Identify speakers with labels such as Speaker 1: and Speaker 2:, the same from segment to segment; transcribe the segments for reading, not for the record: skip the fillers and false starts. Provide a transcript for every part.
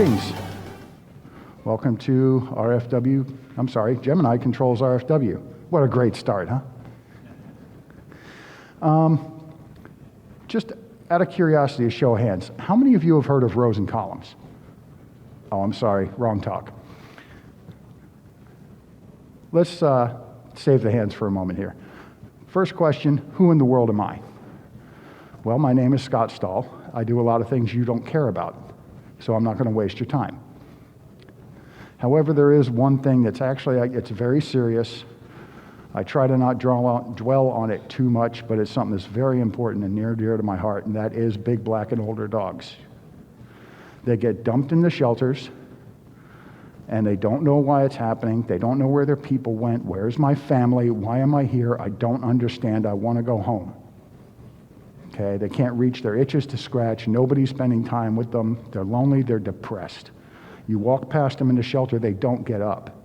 Speaker 1: Greetings. Welcome to Gemini controls RFW. What a great start, huh? Just out of curiosity, a show of hands, how many of you have heard of rows and columns? Oh, I'm sorry, wrong talk. Let's save the hands for a moment here. First question, who in the world am I? Well, my name is Scott Stoll. I do a lot of things you don't care about, so I'm not going to waste your time. However, there is one thing that's actually, it's very serious. I try to not dwell on it too much, but it's something that's very important and near and dear to my heart, and that is big black and older dogs. They get dumped in the shelters, and they don't know why it's happening. They don't know where their people went. Where's my family? Why am I here? I don't understand. I want to go home. Okay, they can't reach their itches to scratch. Nobody's spending time with them. They're lonely. They're depressed. You walk past them in the shelter, they don't get up.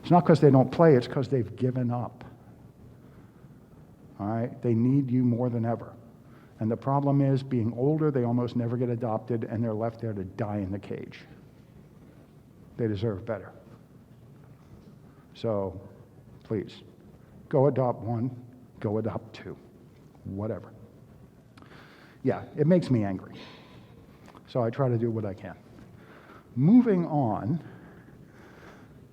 Speaker 1: It's not because they don't play. It's because they've given up. All right? They need you more than ever. And the problem is, being older, they almost never get adopted, and they're left there to die in the cage. They deserve better. So, please, go adopt one, go adopt two, whatever. Yeah, it makes me angry. So I try to do what I can. Moving on,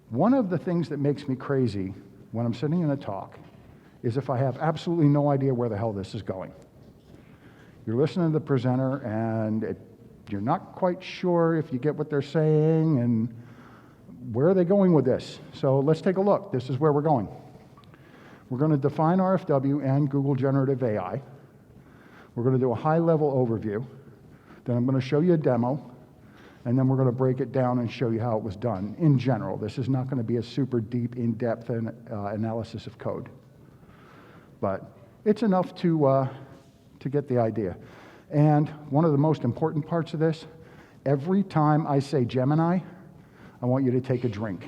Speaker 1: one of the things that makes me crazy when I'm sitting in a talk is if I have absolutely no idea where the hell this is going. You're listening to the presenter, and you're not quite sure if you get what they're saying and where are they going with this? So let's take a look. This is where we're going. We're going to define RFW and Google Generative AI. We're going to do a high-level overview. Then I'm going to show you a demo, and then we're going to break it down and show you how it was done in general. This is not going to be a super deep, in-depth analysis of code. But it's enough to get the idea. And one of the most important parts of this, every time I say Gemini, I want you to take a drink.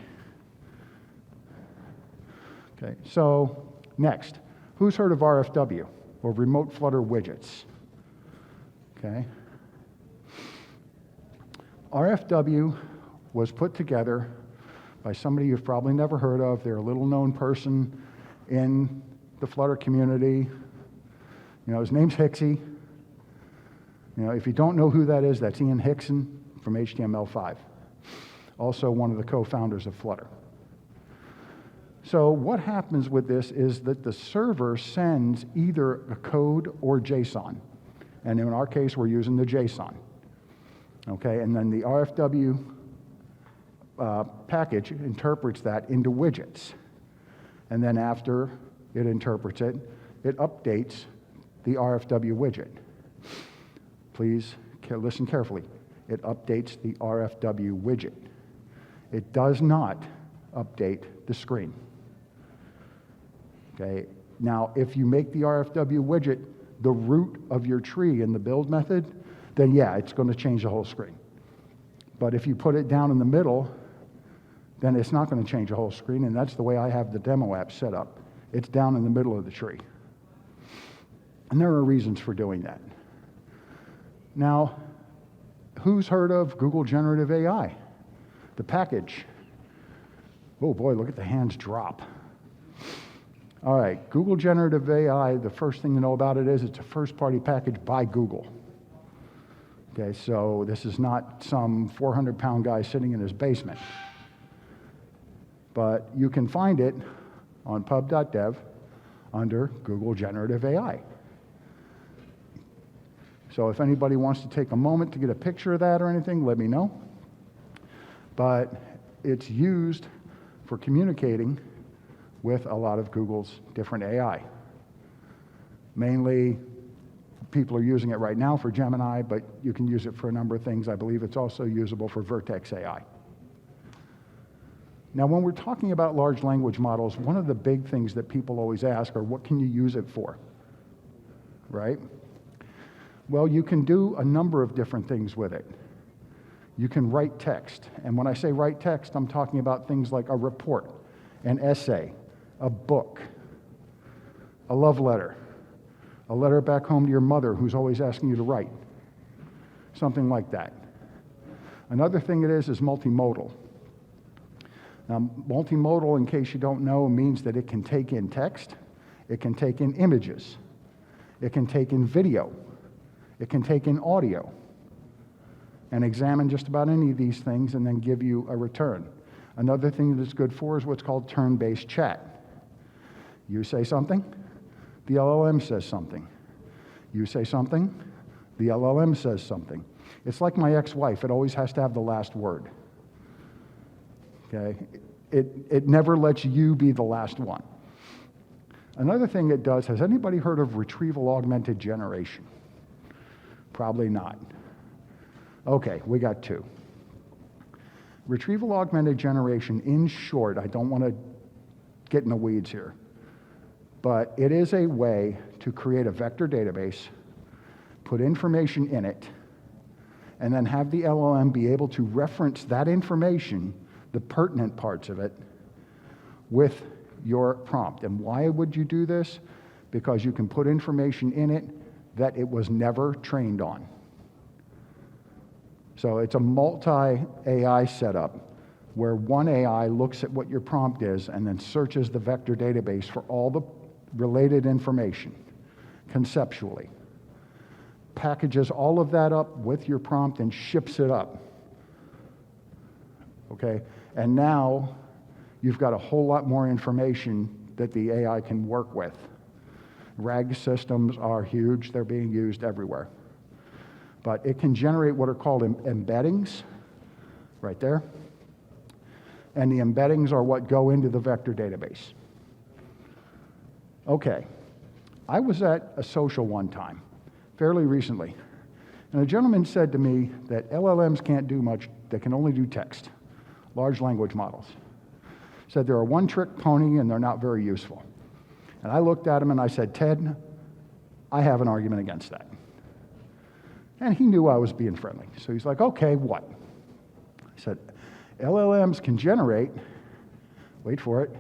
Speaker 1: Okay, so next, who's heard of RFW, or remote Flutter widgets? Okay. RFW was put together by somebody you've probably never heard of. They're a little-known person in the Flutter community. You know, his name's Hixie. You know, if you don't know who that is, that's Ian Hickson from HTML5. Also one of the co-founders of Flutter. So what happens with this is that the server sends either a code or JSON. And in our case, we're using the JSON. Okay, and then the RFW package interprets that into widgets. And then after it interprets it, it updates the RFW widget. Please listen carefully. It updates the RFW widget. It does not update the screen. Okay. Now, if you make the RFW widget the root of your tree in the build method, then yeah, it's going to change the whole screen. But if you put it down in the middle, then it's not going to change the whole screen, and that's the way I have the demo app set up. It's down in the middle of the tree. And there are reasons for doing that. Now, who's heard of Google Generative AI? The package. Oh boy, look at the hands drop. All right, Google Generative AI, the first thing to know about it is it's a first-party package by Google. Okay, so this is not some 400-pound guy sitting in his basement. But you can find it on pub.dev under Google Generative AI. So if anybody wants to take a moment to get a picture of that or anything, let me know. But it's used for communicating with a lot of Google's different AI. Mainly, people are using it right now for Gemini, but you can use it for a number of things. I believe it's also usable for Vertex AI. Now, when we're talking about large language models, one of the big things that people always ask are, what can you use it for? Right? Well, you can do a number of different things with it. You can write text. And when I say write text, I'm talking about things like a report, an essay, a book, a love letter, a letter back home to your mother who's always asking you to write, something like that. Another thing it is multimodal. Now, multimodal, in case you don't know, means that it can take in text, it can take in images, it can take in video, it can take in audio, and examine just about any of these things and then give you a return. Another thing that it's good for is what's called turn-based chat. You say something, the LLM says something. You say something, the LLM says something. It's like my ex-wife, it always has to have the last word. Okay? It never lets you be the last one. Another thing it does, has anybody heard of retrieval augmented generation? Probably not. Okay, we got two. Retrieval augmented generation, in short, I don't want to get in the weeds here, but it is a way to create a vector database, put information in it, and then have the LLM be able to reference that information, the pertinent parts of it, with your prompt. And why would you do this? Because you can put information in it that it was never trained on. So it's a multi-AI setup where one AI looks at what your prompt is and then searches the vector database for all the related information conceptually, packages all of that up with your prompt and ships it up. Okay? And now you've got a whole lot more information that the AI can work with. RAG systems are huge. They're being used everywhere. But it can generate what are called embeddings, right there. And the embeddings are what go into the vector database. Okay, I was at a social one time, fairly recently, and a gentleman said to me that LLMs can't do much, they can only do text, large language models. Said they're a one-trick pony and they're not very useful. And I looked at him and I said, Ted, I have an argument against that. And he knew I was being friendly. So he's like, okay, what? I said, LLMs can generate, wait for it,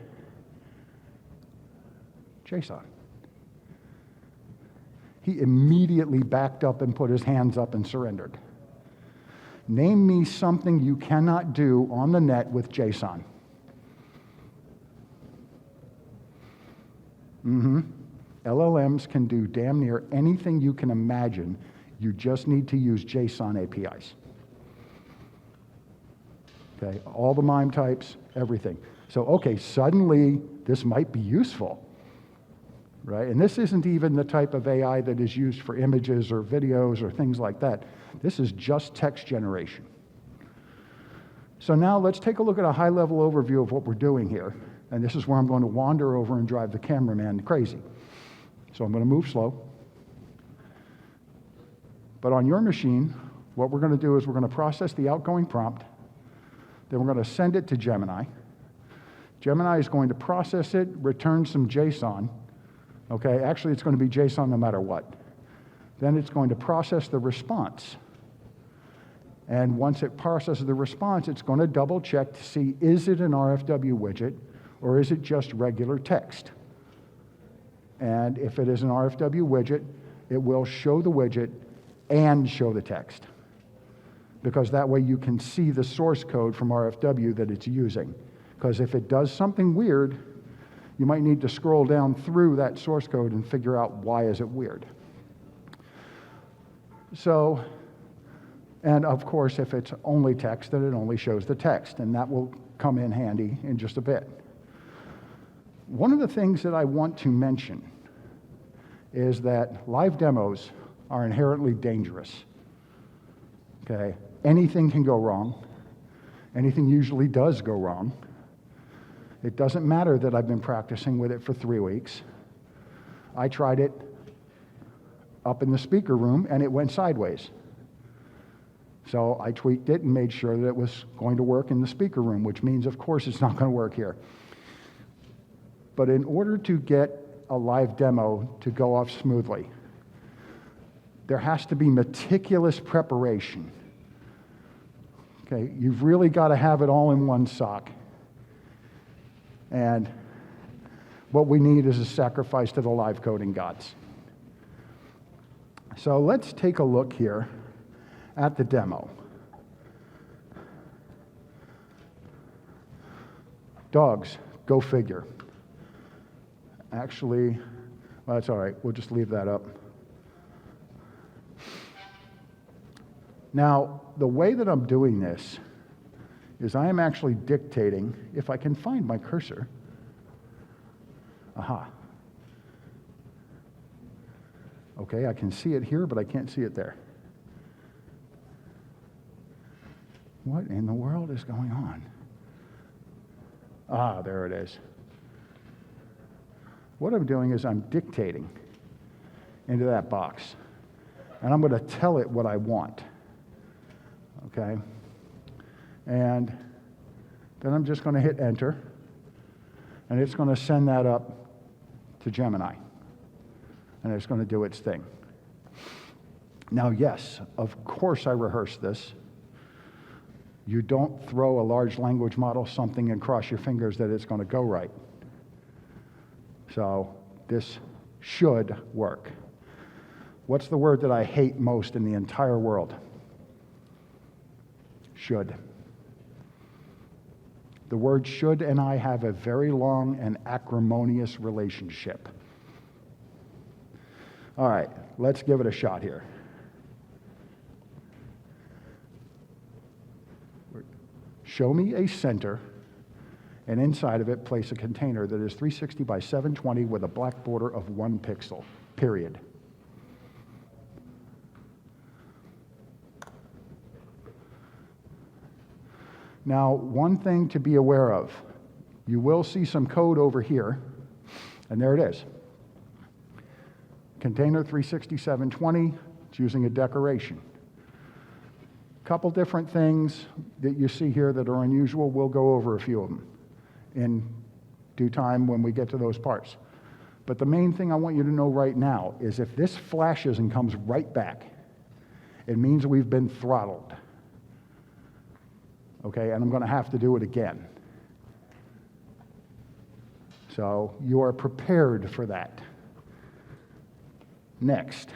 Speaker 1: JSON. He immediately backed up and put his hands up and surrendered. Name me something you cannot do on the net with JSON. LLMs can do damn near anything you can imagine. You just need to use JSON APIs. Okay, all the MIME types, everything. So, okay, suddenly this might be useful, right? And this isn't even the type of AI that is used for images or videos or things like that. This is just text generation. So now let's take a look at a high-level overview of what we're doing here. And this is where I'm going to wander over and drive the cameraman crazy. So I'm going to move slow. But on your machine, what we're going to do is we're going to process the outgoing prompt. Then we're going to send it to Gemini. Gemini is going to process it, return some JSON. Okay, actually it's going to be JSON no matter what. Then it's going to process the response. And once it processes the response, it's going to double check to see, is it an RFW widget or is it just regular text? And if it is an RFW widget, it will show the widget and show the text. Because that way you can see the source code from RFW that it's using. Because if it does something weird, you might need to scroll down through that source code and figure out why is it weird. So, and of course, if it's only text, then it only shows the text, and that will come in handy in just a bit. One of the things that I want to mention is that live demos are inherently dangerous. Okay, anything can go wrong. Anything usually does go wrong. It doesn't matter that I've been practicing with it for 3 weeks. I tried it up in the speaker room and it went sideways. So I tweaked it and made sure that it was going to work in the speaker room, which means, of course, it's not going to work here. But in order to get a live demo to go off smoothly, there has to be meticulous preparation. Okay, you've really got to have it all in one sock. And what we need is a sacrifice to the live coding gods. So let's take a look here at the demo. Dogs, go figure. Actually, well, that's all right. We'll just leave that up. Now, the way that I'm doing this is I am actually dictating, if I can find my cursor. Aha. Okay, I can see it here, but I can't see it there. What in the world is going on? Ah, there it is. What I'm doing is I'm dictating into that box, and I'm going to tell it what I want. Okay? And then I'm just going to hit enter, and it's going to send that up to Gemini, and it's going to do its thing. Now, yes, of course I rehearsed this. You don't throw a large language model something and cross your fingers that it's going to go right. So this should work. What's the word that I hate most in the entire world? Should. The word should and I have a very long and acrimonious relationship. All right, let's give it a shot here. Show me a center, and inside of it place a container that is 360 by 720 with a black border of 1 pixel, period. Now, one thing to be aware of, you will see some code over here, and there it is. Container 360 720, it's using a decoration. Couple different things that you see here that are unusual. We'll go over a few of them in due time when we get to those parts. But the main thing I want you to know right now is if this flashes and comes right back, it means we've been throttled. Okay, and I'm going to have to do it again. So you are prepared for that. Next.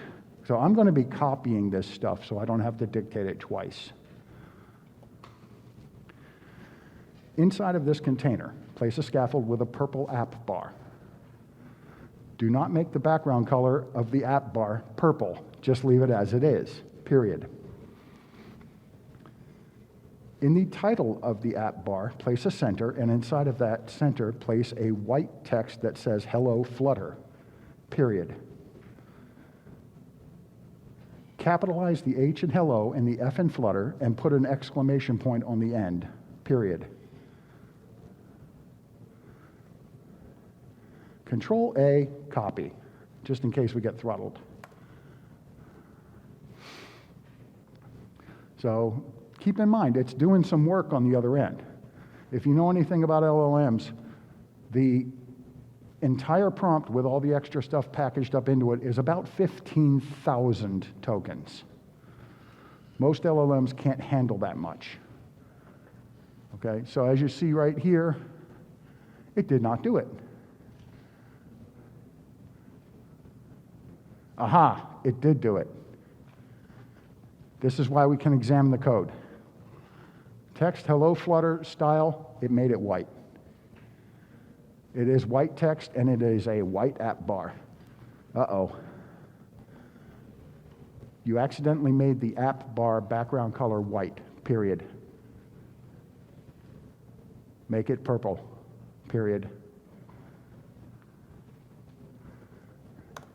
Speaker 1: So I'm going to be copying this stuff so I don't have to dictate it twice. Inside of this container, place a scaffold with a purple app bar. Do not make the background color of the app bar purple. Just leave it as it is, period. In the title of the app bar, place a center, and inside of that center, place a white text that says, "Hello, Flutter," period. Capitalize the H in hello and the F in Flutter and put an exclamation point on the end, period. Control A, copy, just in case we get throttled. So keep in mind, it's doing some work on the other end. If you know anything about LLMs, the entire prompt with all the extra stuff packaged up into it is about 15,000 tokens. Most LLMs can't handle that much. Okay, so as you see right here, it did not do it. Aha, it did do it. This is why we can examine the code. Text, hello, Flutter style, it made it white. It is white text, and it is a white app bar. Uh-oh. You accidentally made the app bar background color white, period. Make it purple, period.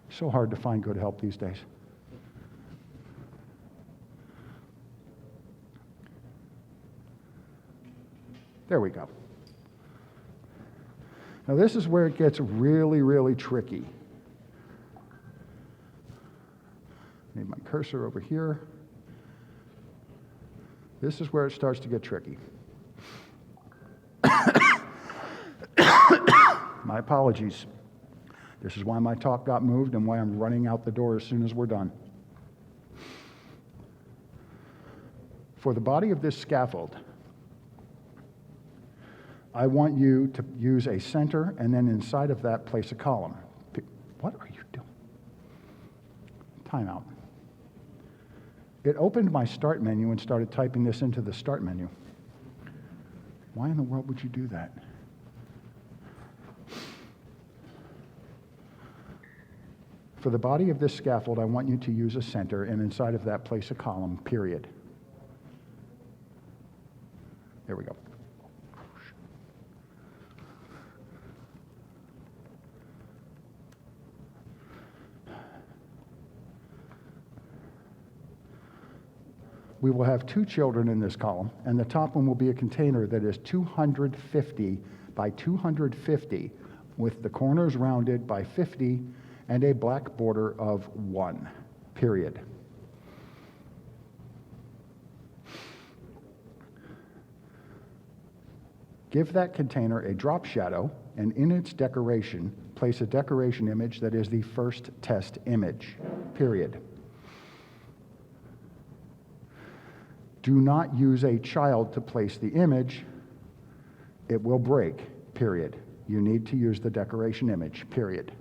Speaker 1: So hard to find good help these days. There we go. Now this is where it gets really, really tricky. Need my cursor over here. This is where it starts to get tricky. My apologies. This is why my talk got moved and why I'm running out the door as soon as we're done. For the body of this scaffold, I want you to use a center, and then inside of that, place a column. What are you doing? Timeout. It opened my start menu and started typing this into the start menu. Why in the world would you do that? For the body of this scaffold, I want you to use a center, and inside of that, place a column, period. There we go. We will have 2 children in this column, and the top one will be a container that is 250 by 250 with the corners rounded by 50 and a black border of 1, period. Give that container a drop shadow, and in its decoration, place a decoration image that is the first test image, period. Do not use a child to place the image. It will break, period. You need to use the decoration image, period.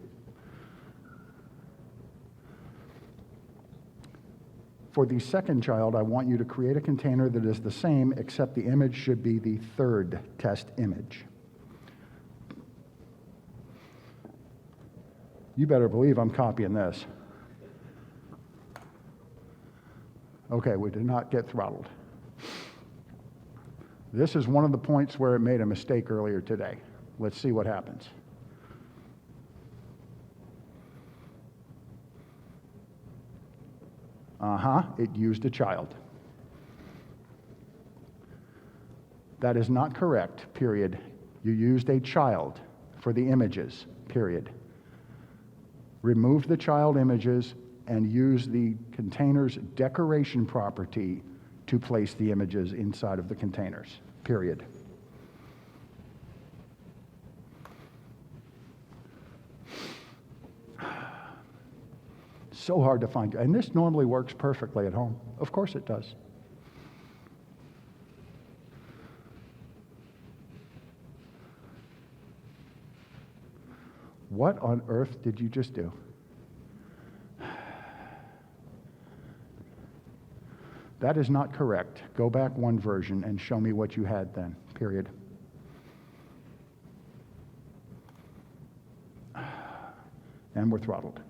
Speaker 1: For the second child, I want you to create a container that is the same, except the image should be the third test image. You better believe I'm copying this. Okay, we did not get throttled. This is one of the points where it made a mistake earlier today. Let's see what happens. It used a child. That is not correct, period. You used a child for the images, period. Remove the child images and use the container's decoration property to place the images inside of the containers, period. So hard to find. And this normally works perfectly at home. Of course it does. What on earth did you just do? That is not correct. Go back 1 version and show me what you had then, period. And we're throttled.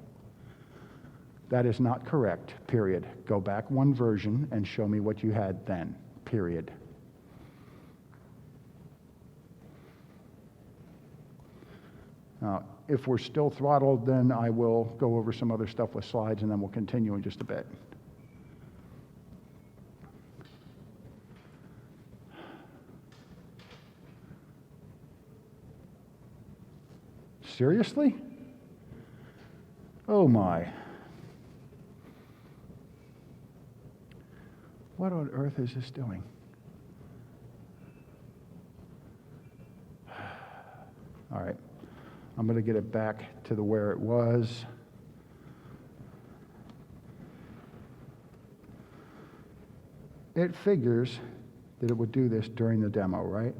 Speaker 1: That is not correct, period. Go back 1 version and show me what you had then, period. Now, if we're still throttled, then I will go over some other stuff with slides, and then we'll continue in just a bit. Seriously? Oh my. What on earth is this doing? All right. I'm going to get it back to where it was. It figures that it would do this during the demo, right?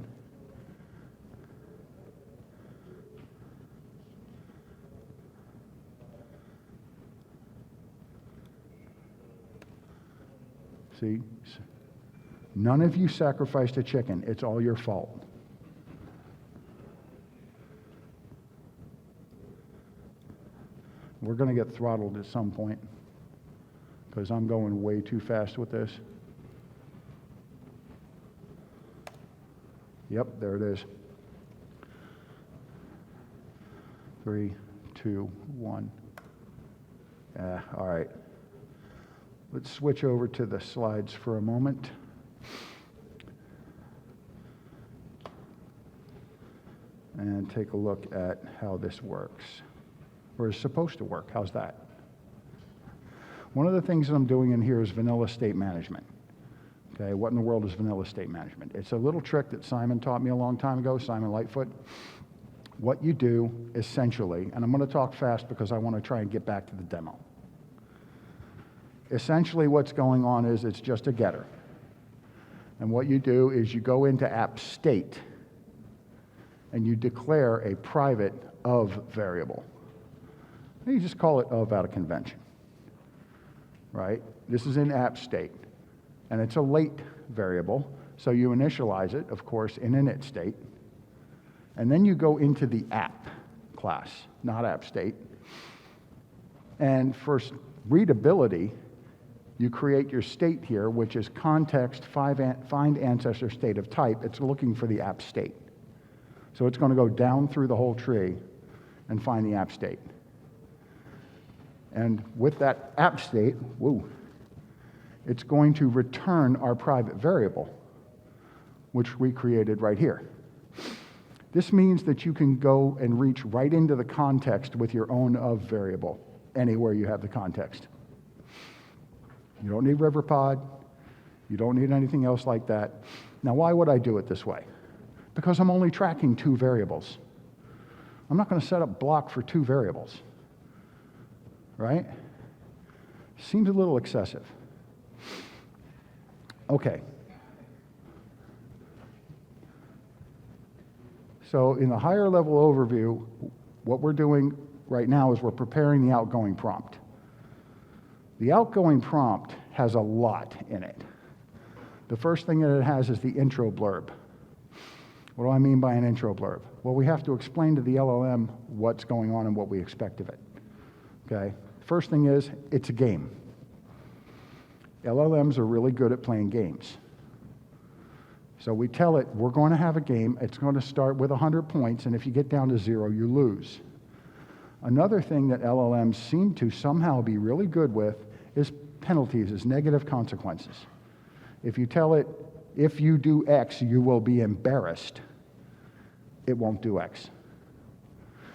Speaker 1: See, none of you sacrificed a chicken. It's all your fault. We're going to get throttled at some point because I'm going way too fast with this. Yep, there it is. 3, 2, 1. All right. Let's switch over to the slides for a moment. And take a look at how this works, or is supposed to work. How's that? One of the things that I'm doing in here is vanilla state management. Okay, what in the world is vanilla state management? It's a little trick that Simon taught me a long time ago, Simon Lightfoot. What you do, essentially, and I'm going to talk fast because I want to try and get back to the demo. Essentially what's going on is it's just a getter. And what you do is you go into app state and you declare a private of variable. And you just call it of out of convention, right? This is in app state, and it's a late variable, so you initialize it, of course, in init state, and then you go into the app class, not app state, And for readability, you create your state here, which is context find ancestor state of type. It's looking for the app state. So it's going to go down through the whole tree and find the app state. And with that app state, it's going to return our private variable, which we created right here. This means that you can go and reach right into the context with your own of variable, anywhere you have the context. You don't need RiverPod. You don't need anything else like that. Now, why would I do it this way? Because I'm only tracking 2 variables. I'm not going to set up block for 2 variables, right? Seems a little excessive. Okay. So in the higher level overview, what we're doing right now is we're preparing the outgoing prompt. The outgoing prompt has a lot in it. The first thing that it has is the intro blurb. What do I mean by an intro blurb? Well, we have to explain to the LLM what's going on and what we expect of it. Okay? First thing is, it's a game. LLMs are really good at playing games. So we tell it, we're going to have a game. It's going to start with 100 points, and if you get down to 0, you lose. Another thing that LLMs seem to somehow be really good with is penalties, is negative consequences. If you tell it, if you do X, you will be embarrassed, it won't do X.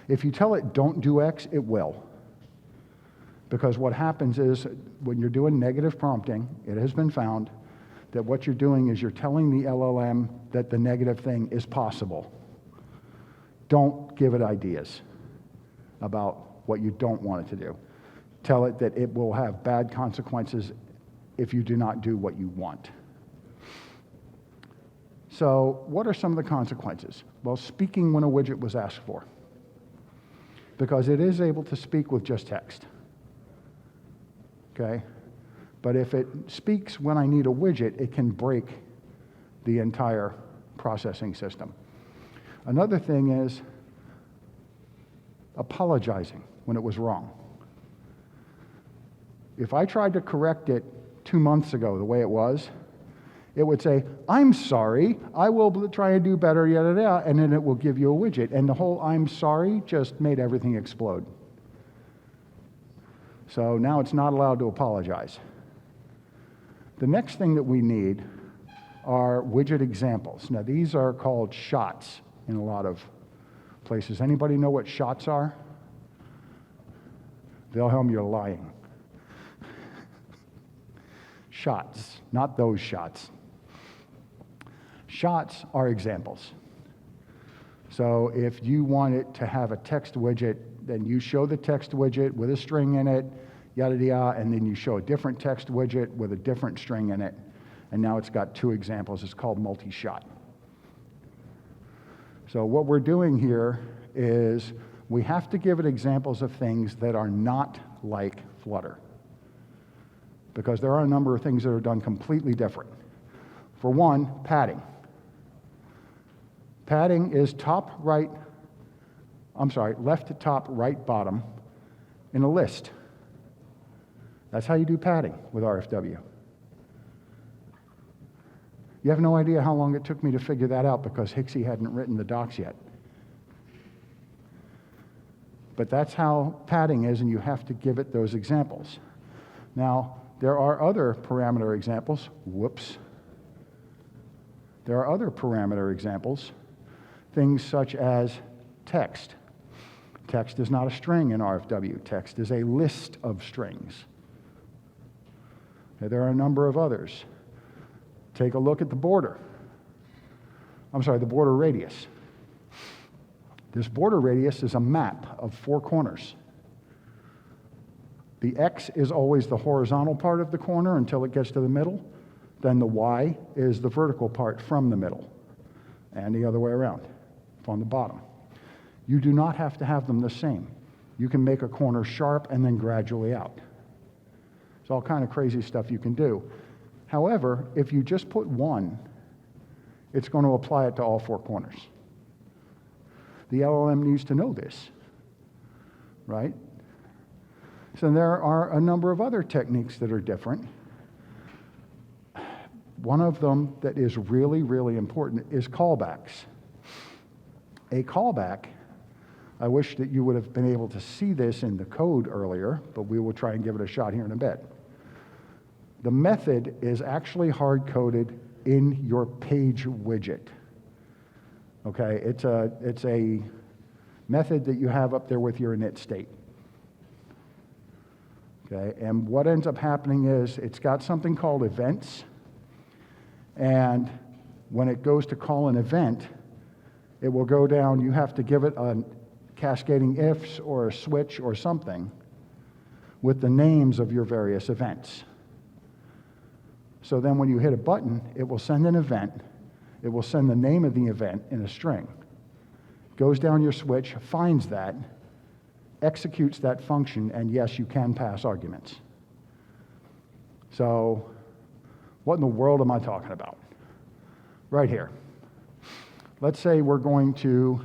Speaker 1: If you tell it, don't do X, it will. Because what happens is, when you're doing negative prompting, it has been found that what you're doing is you're telling the LLM that the negative thing is possible. Don't give it ideas about what you don't want it to do. Tell it that it will have bad consequences if you do not do what you want. So what are some of the consequences? Well, speaking when a widget was asked for, because it is able to speak with just text. Okay? But if it speaks when I need a widget, it can break the entire processing system. Another thing is apologizing when it was wrong. If I tried to correct it 2 months ago the way it was, it would say, I'm sorry, I will try and do better, yada, yada, and then it will give you a widget. And the whole I'm sorry just made everything explode. So now it's not allowed to apologize. The next thing that we need are widget examples. Now these are called shots in a lot of places. Anybody know what shots are? Wilhelm, you're lying. Shots, not those shots. Shots are examples. So if you want it to have a text widget, then you show the text widget with a string in it, yada yada, and then you show a different text widget with a different string in it, and now it's got 2 examples. It's called multi-shot. So what we're doing here is we have to give it examples of things that are not like Flutter, because there are a number of things that are done completely different. For one, padding. Padding is left to top, right bottom in a list. That's how you do padding with RFW. You have no idea how long it took me to figure that out because Hixie hadn't written the docs yet. But that's how padding is, and you have to give it those examples. Now, there are other parameter examples. Whoops. There are other parameter examples, things such as text. Text is not a string in RFW. Text is a list of strings. There are a number of others. Take a look at the border. The border radius. This border radius is a map of 4 corners. The X is always the horizontal part of the corner until it gets to the middle. Then the Y is the vertical part from the middle, and the other way around, from the bottom. You do not have to have them the same. You can make a corner sharp and then gradually out. There's all kind of crazy stuff you can do. However, if you just put 1, it's going to apply it to all 4 corners. The LLM needs to know this, right? So there are a number of other techniques that are different. One of them that is really, really important is callbacks. A callback, I wish that you would have been able to see this in the code earlier, but we will try and give it a shot here in a bit. The method is actually hard-coded in your page widget. Okay, it's a method that you have up there with your init state. Okay, and what ends up happening is it's got something called events, and when it goes to call an event, it will go down, you have to give it a cascading ifs or a switch or something with the names of your various events. So then when you hit a button, it will send an event, it will send the name of the event in a string, goes down your switch, finds that, executes that function, and yes, you can pass arguments. So what in the world am I talking about? Right here. Let's say we're going to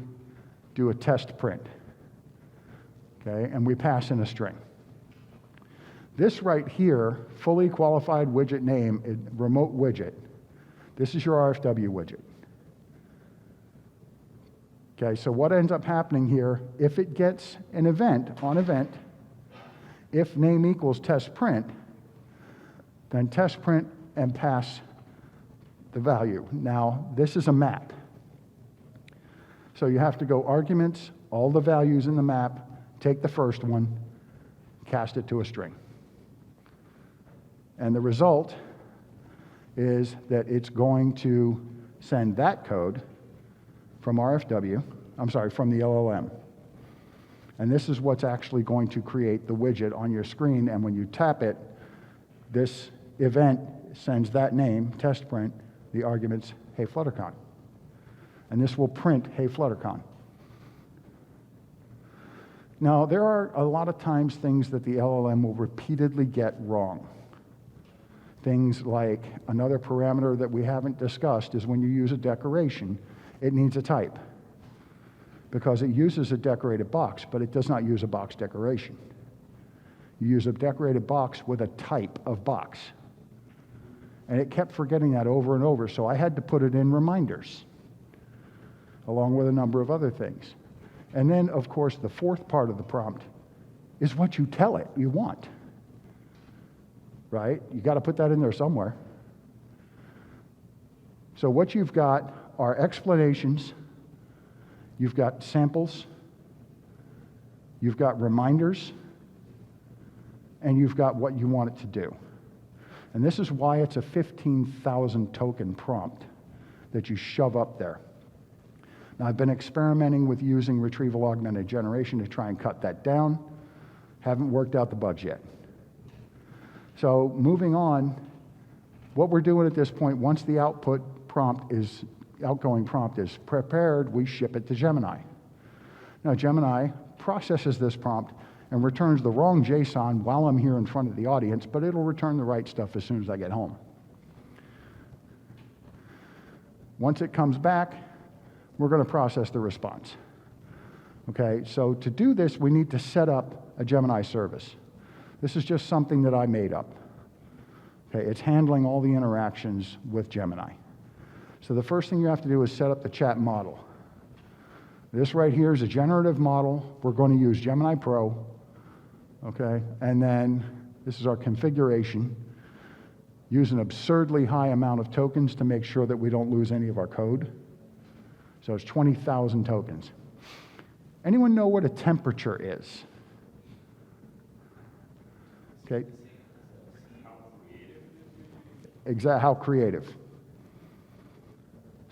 Speaker 1: do a test print, okay, and we pass in a string. This right here, fully qualified widget name, remote widget, this is your RFW widget. Okay, so what ends up happening here, if it gets an event on event, if name equals test print, then test print and pass the value. Now, this is a map. So you have to go arguments, all the values in the map, take the first one, cast it to a string. And the result is that it's going to send that code from from the LLM. And this is what's actually going to create the widget on your screen, and when you tap it, this event sends that name, test print, the arguments, hey Fluttercon. And this will print, hey Fluttercon. Now, there are a lot of times things that the LLM will repeatedly get wrong. Things like another parameter that we haven't discussed is when you use a decoration, it needs a type because it uses a decorated box, but it does not use a box decoration. You use a decorated box with a type of box. And it kept forgetting that over and over, so I had to put it in reminders, along with a number of other things. And then, of course, the fourth part of the prompt is what you tell it you want. Right? You got to put that in there somewhere. So what you've got are explanations, you've got samples, you've got reminders, and you've got what you want it to do. And this is why it's a 15,000 token prompt that you shove up there. Now, I've been experimenting with using retrieval augmented generation to try and cut that down. Haven't worked out the bugs yet. So moving on, what we're doing at this point, once the outgoing prompt is prepared, we ship it to Gemini. Now, Gemini processes this prompt and returns the wrong JSON while I'm here in front of the audience, but it'll return the right stuff as soon as I get home. Once it comes back, we're going to process the response. Okay, so to do this, we need to set up a Gemini service. This is just something that I made up. Okay, it's handling all the interactions with Gemini. So the first thing you have to do is set up the chat model. This right here is a generative model. We're going to use Gemini Pro. Okay, and then this is our configuration. Use an absurdly high amount of tokens to make sure that we don't lose any of our code. So it's 20,000 tokens. Anyone know what a temperature is? Okay. How creative.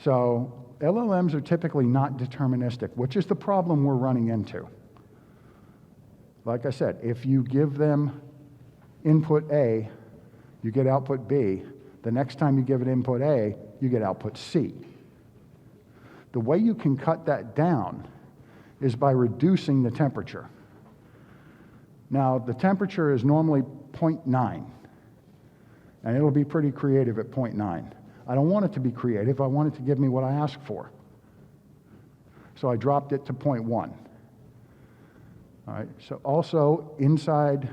Speaker 1: So LLMs are typically not deterministic, which is the problem we're running into. Like I said, if you give them input A, you get output B. The next time you give it input A, you get output C. The way you can cut that down is by reducing the temperature. Now, the temperature is normally 0.9, and it'll be pretty creative at 0.9. I don't want it to be creative. I want it to give me what I asked for. So I dropped it to 0.1. All right, so also inside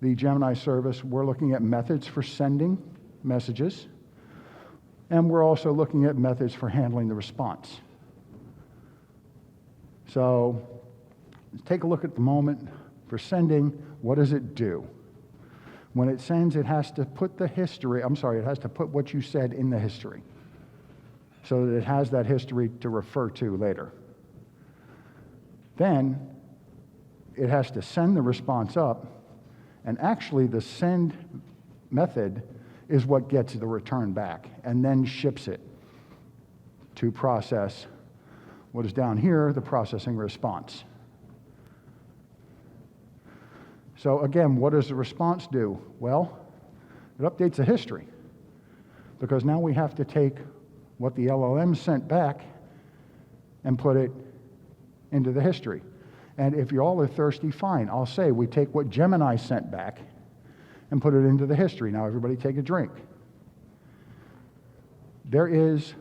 Speaker 1: the Gemini service, we're looking at methods for sending messages, and we're also looking at methods for handling the response. So let's take a look at the moment. For sending, what does it do? When it sends, it has to put it has to put what you said in the history so that it has that history to refer to later. Then it has to send the response up, and actually the send method is what gets the return back and then ships it to process what is down here, the processing response. So again, what does the response do? Well, it updates the history, because now we have to take what the LLM sent back and put it into the history. And if you all are thirsty, fine. I'll say we take what Gemini sent back and put it into the history. Now everybody take a drink. There is,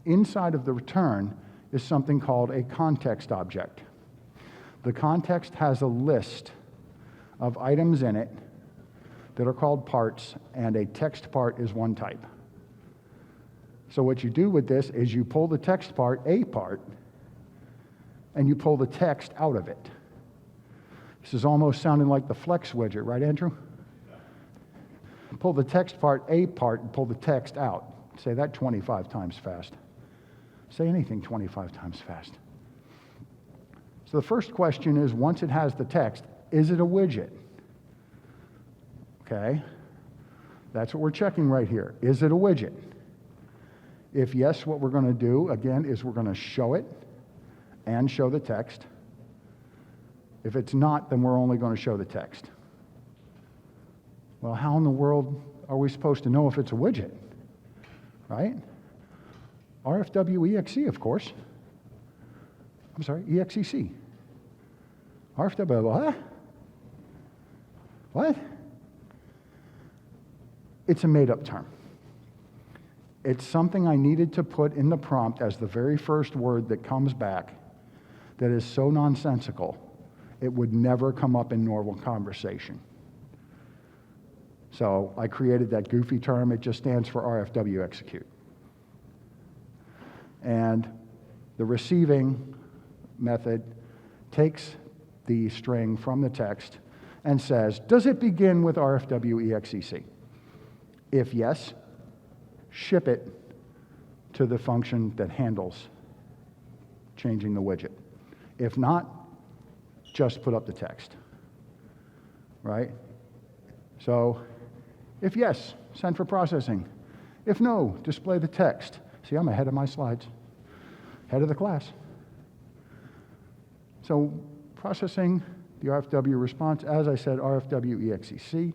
Speaker 1: inside of the return, is something called a context object. The context has a list of items in it that are called parts, and a text part is one type. So what you do with this is you pull the text part, a part, and you pull the text out of it. This is almost sounding like the Flex widget, right, Andrew? Pull the text part, a part, and pull the text out. Say that 25 times fast. Say anything 25 times fast. So the first question is, once it has the text, is it a widget? Okay, that's what we're checking right here. Is it a widget? If yes, what we're going to do, again, is we're going to show it and show the text. If it's not, then we're only going to show the text. Well, how in the world are we supposed to know if it's a widget? Right? RFW EXE, of course. I'm sorry, EXEC. RFW, what? What? It's a made-up term. It's something I needed to put in the prompt as the very first word that comes back that is so nonsensical, it would never come up in normal conversation. So I created that goofy term. It just stands for RFW execute. And the receiving method takes the string from the text and says, does it begin with RFW EXEC? If yes, ship it to the function that handles changing the widget. If not, just put up the text, right? So if yes, send for processing. If no, display the text. See, I'm ahead of my slides, head of the class. So processing the RFW response, as I said, RFW EXEC,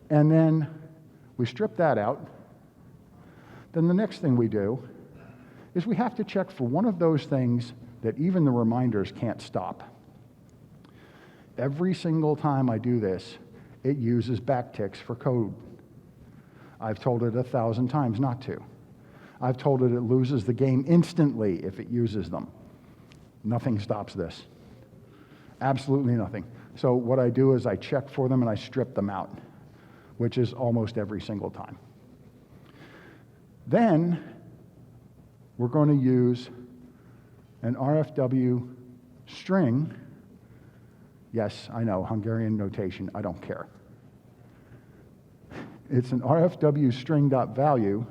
Speaker 1: and then we strip that out. Then the next thing we do is we have to check for one of those things that even the reminders can't stop. Every single time I do this, it uses backticks for code. I've told it 1,000 times not to. I've told it loses the game instantly if it uses them. Nothing stops this. Absolutely nothing. So what I do is I check for them and I strip them out, which is almost every single time. Then we're going to use an RFW string. Yes, I know, Hungarian notation, I don't care. It's an RFW string.value,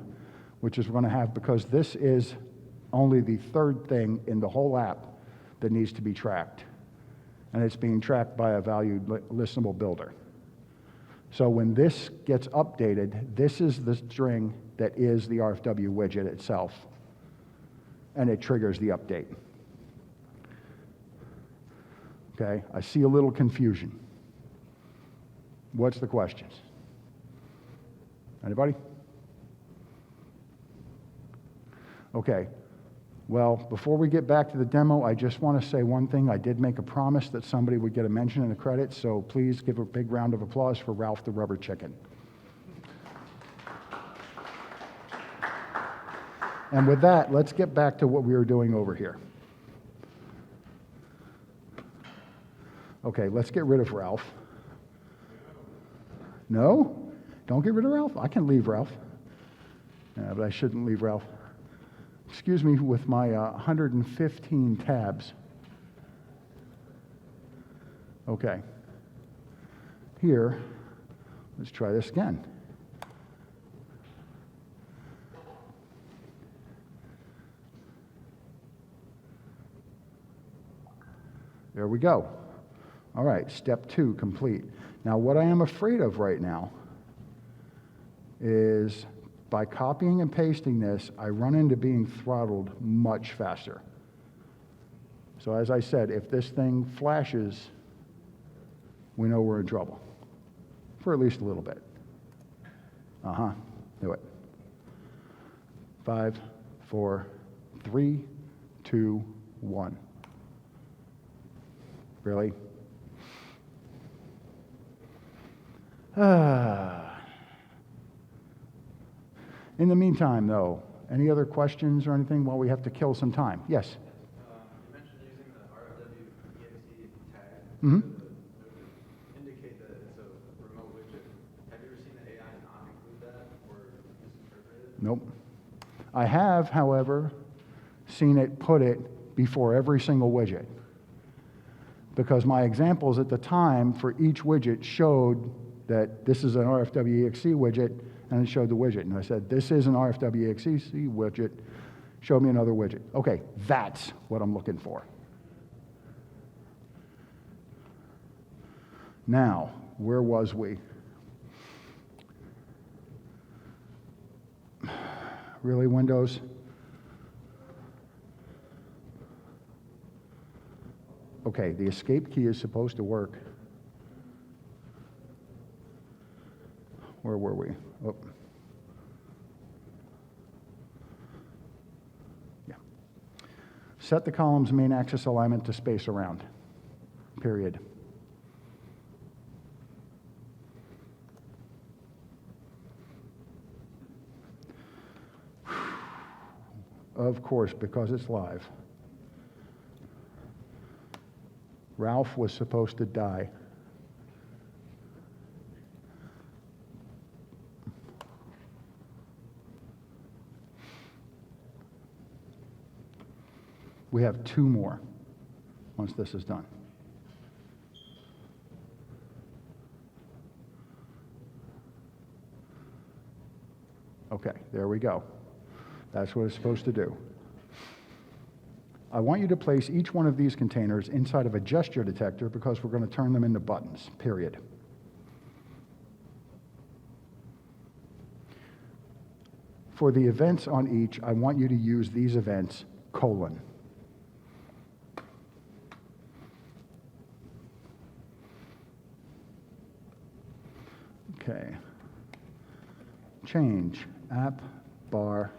Speaker 1: which is we're going to have, because this is only the third thing in the whole app that needs to be tracked. And it's being tracked by a valued listenable builder. So when this gets updated, this is the string that is the RFW widget itself, and it triggers the update. Okay, I see a little confusion. What's the questions? Anybody? Okay, well, before we get back to the demo, I just want to say one thing. I did make a promise that somebody would get a mention in the credits, so please give a big round of applause for Ralph the Rubber Chicken. And with that, let's get back to what we were doing over here. Okay, let's get rid of Ralph. No? Don't get rid of Ralph? I can leave Ralph. Yeah, but I shouldn't leave Ralph. Excuse me with my 115 tabs. Okay. Here, let's try this again. There we go. All right, step 2 complete. Now, what I am afraid of right now is by copying and pasting this, I run into being throttled much faster. So as I said, if this thing flashes, we know we're in trouble for at least a little bit. Do it. 5, 4, 3, 2, 1. Really? In the meantime, though, any other questions or anything while we have to kill some time? Yes?
Speaker 2: You mentioned using the RFW tag
Speaker 1: Mm-hmm.
Speaker 2: to indicate that it's a remote widget. Have you ever seen the AI not include that or misinterpret it?
Speaker 1: Nope. I have, however, seen it put it before every single widget, because my examples at the time for each widget showed that this is an RFW-EXE widget, and it showed the widget. And I said, this is an RFW-EXE widget, show me another widget. Okay, that's what I'm looking for. Now, where was we? Really, Windows? Okay, the escape key is supposed to work. Where were we? Oh. Yeah. Set the column's main axis alignment to space around. Period. Of course, because it's live. Ralph was supposed to die. We have 2 more once this is done. Okay, there we go. That's what it's supposed to do. I want you to place each one of these containers inside of a gesture detector because we're going to turn them into buttons, period. For the events on each, I want you to use these events, : Okay. Change app bar.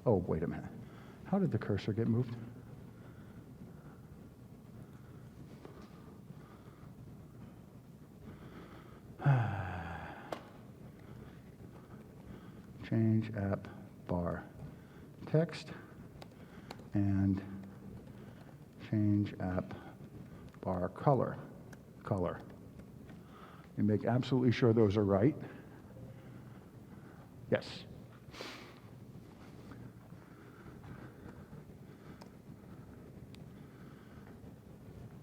Speaker 1: Oh, wait a minute. How did the cursor get moved? Change app bar text and change app bar color. You make absolutely sure those are right. Yes.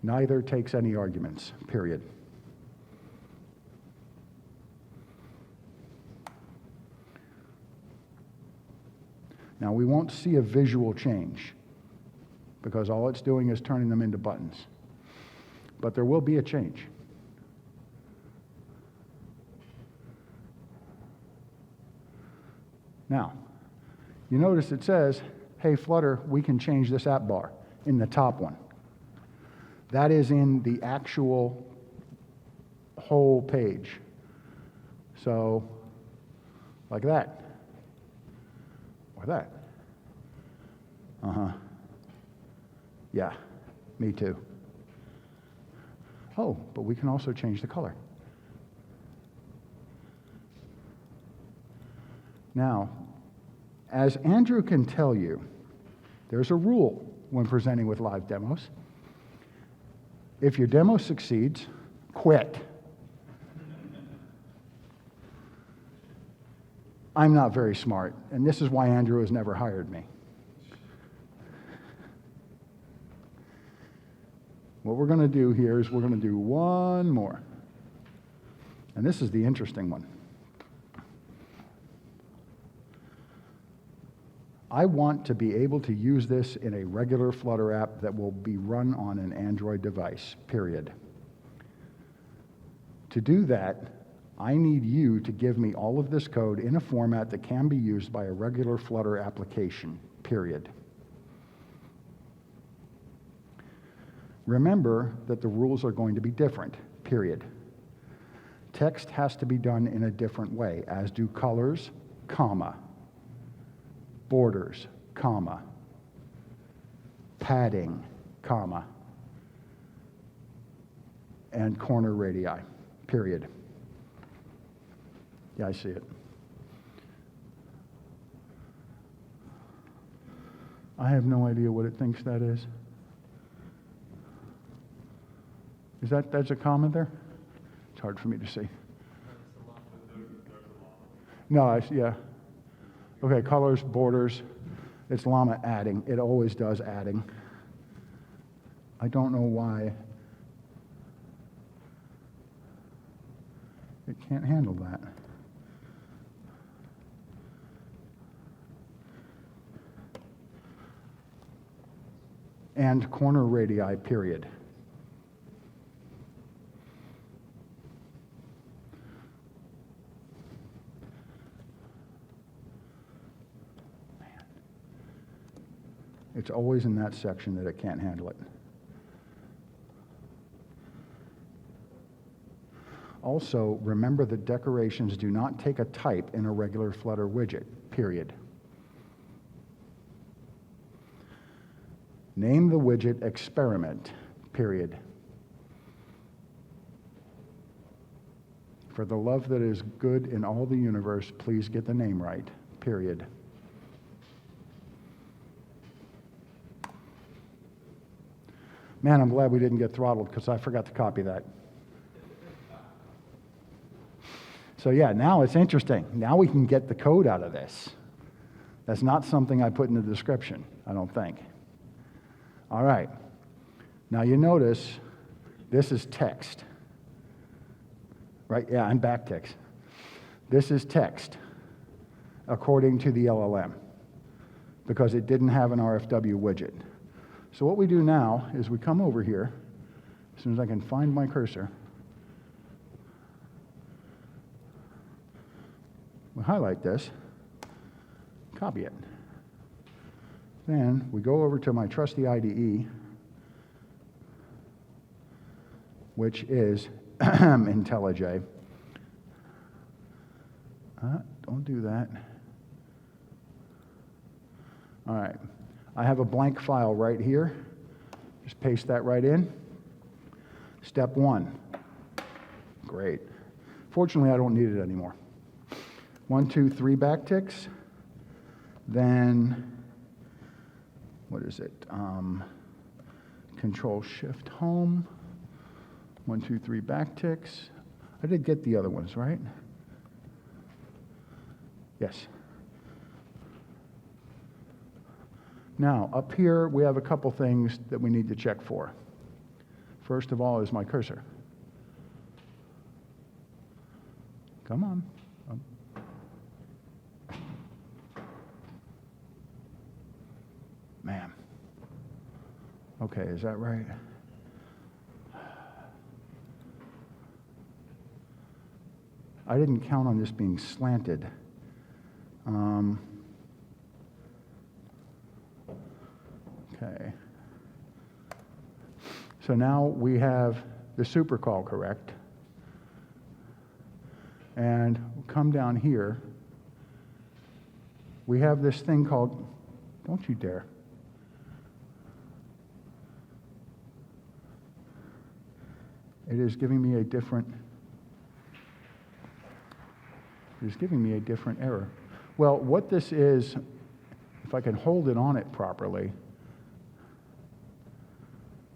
Speaker 1: Neither takes any arguments, period. Now, we won't see a visual change because all it's doing is turning them into buttons. But there will be a change. Now, you notice it says, hey, Flutter, we can change this app bar in the top one. That is in the actual whole page. So, like that. Or that. Yeah, me too. Oh, but we can also change the color. Now, as Andrew can tell you, there's a rule when presenting with live demos. If your demo succeeds, quit. I'm not very smart, and this is why Andrew has never hired me. What we're going to do here is we're going to do one more. And this is the interesting one. I want to be able to use this in a regular Flutter app that will be run on an Android device, period. To do that, I need you to give me all of this code in a format that can be used by a regular Flutter application, period. Remember that the rules are going to be different, period. Text has to be done in a different way, as do colors, comma, borders, comma, padding, comma, and corner radii, period. Yeah, I see it. I have no idea what it thinks that is. That's a comment there? It's hard for me to see. No, yeah. Okay, colors, borders. It's llama adding. It always does adding. I don't know why it can't handle that. And corner radii, period. It's always in that section that it can't handle it. Also, remember that decorations do not take a type in a regular Flutter widget, period. Name the widget experiment, period. For the love that is good in all the universe, please get the name right, period. Man, I'm glad we didn't get throttled because I forgot to copy that. So yeah, now it's interesting. Now we can get the code out of this. That's not something I put in the description, I don't think. All right. Now you notice this is text. Right? Yeah, and backticks. This is text according to the LLM because it didn't have an RFW widget. So what we do now is we come over here, as soon as I can find my cursor, we highlight this, copy it. Then we go over to my trusty IDE, which is IntelliJ. Don't do that. All right. I have a blank file right here. Just paste that right in. Step 1. Great. Fortunately, I don't need it anymore. 1, 2, 3 backticks. Then, what is it? Control-Shift-Home. 1, 2, 3 backticks. I did get the other ones, right? Yes. Now, up here, we have a couple things that we need to check for. First of all is my cursor. Come on. Man. Okay, is that right? I didn't count on this being slanted. Okay. So now we have the supercall correct. And we'll come down here. We have this thing called, don't you dare. It is giving me a different error. Well, what this is, if I can hold it on it properly,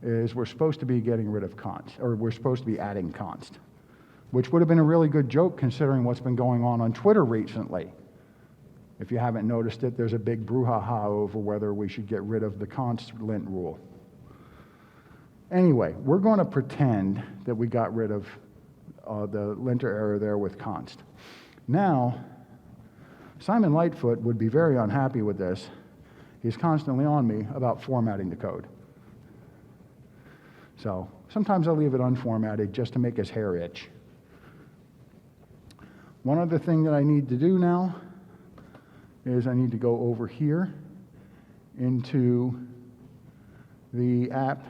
Speaker 1: is we're supposed to be getting rid of const, or we're supposed to be adding const, which would have been a really good joke considering what's been going on Twitter recently. If you haven't noticed it, there's a big brouhaha over whether we should get rid of the const lint rule. Anyway, we're going to pretend that we got rid of the linter error there with const. Now, Simon Lightfoot would be very unhappy with this. He's constantly on me about formatting the code. So sometimes I'll leave it unformatted just to make his hair itch. One other thing that I need to do now is I need to go over here into the app,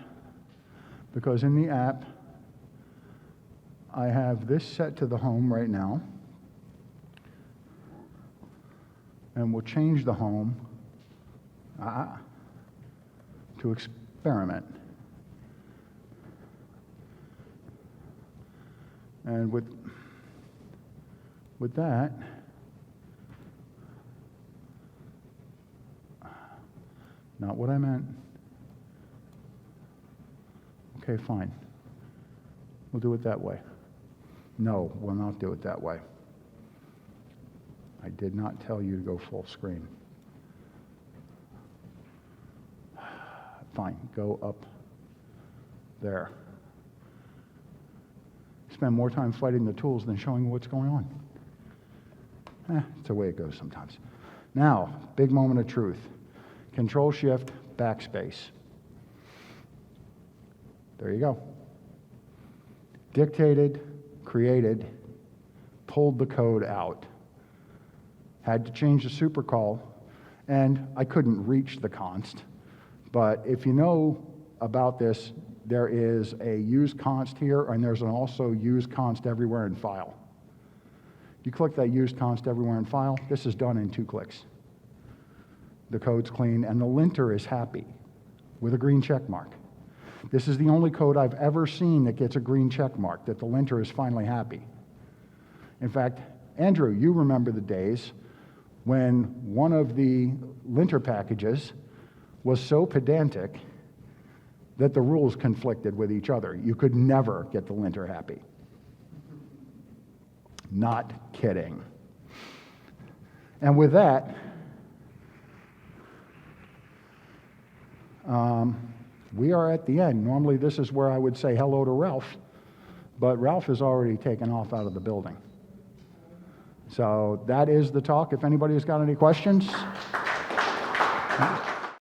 Speaker 1: because in the app I have this set to the home right now, and we'll change the home to experiment. And with that, not what I meant. Okay, fine. We'll do it that way. No, we'll not do it that way. I did not tell you to go full screen. Fine, go up there. Spend more time fighting the tools than showing what's going on. It's the way it goes sometimes. Now, big moment of truth. Control-Shift, backspace. There you go. Dictated, created, pulled the code out. Had to change the supercall, and I couldn't reach the const. But if you know about this, there is a use const here, and there's an also use const everywhere in file. You click that use const everywhere in file, this is done in 2 clicks. The code's clean, and the linter is happy with a green check mark. This is the only code I've ever seen that gets a green check mark, that the linter is finally happy. In fact, Andrew, you remember the days when one of the linter packages was so pedantic that the rules conflicted with each other. You could never get the linter happy. Not kidding. And with that, we are at the end. Normally this is where I would say hello to Ralph, but Ralph has already taken off out of the building. So that is the talk. If anybody has got any questions.